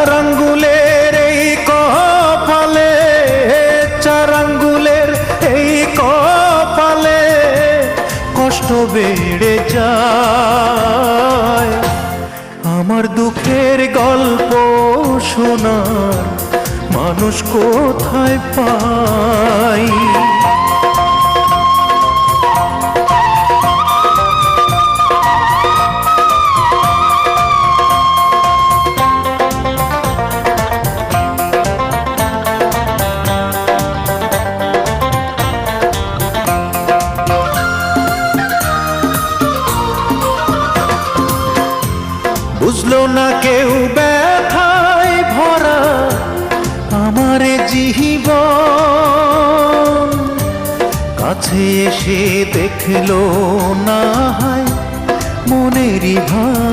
চার আঙ্গুলের এই কপালে, চার আঙ্গুলের এই কপালে কষ্ট বেড়ে যায়। আমার দুঃখের গল্প শোনার মানুষ কোথায় পাই? বুঝলো না কেউ ব্যথায় ভরা আমার জীবন, কাছে এসে দেখলো না হয় মনেরই ভাই।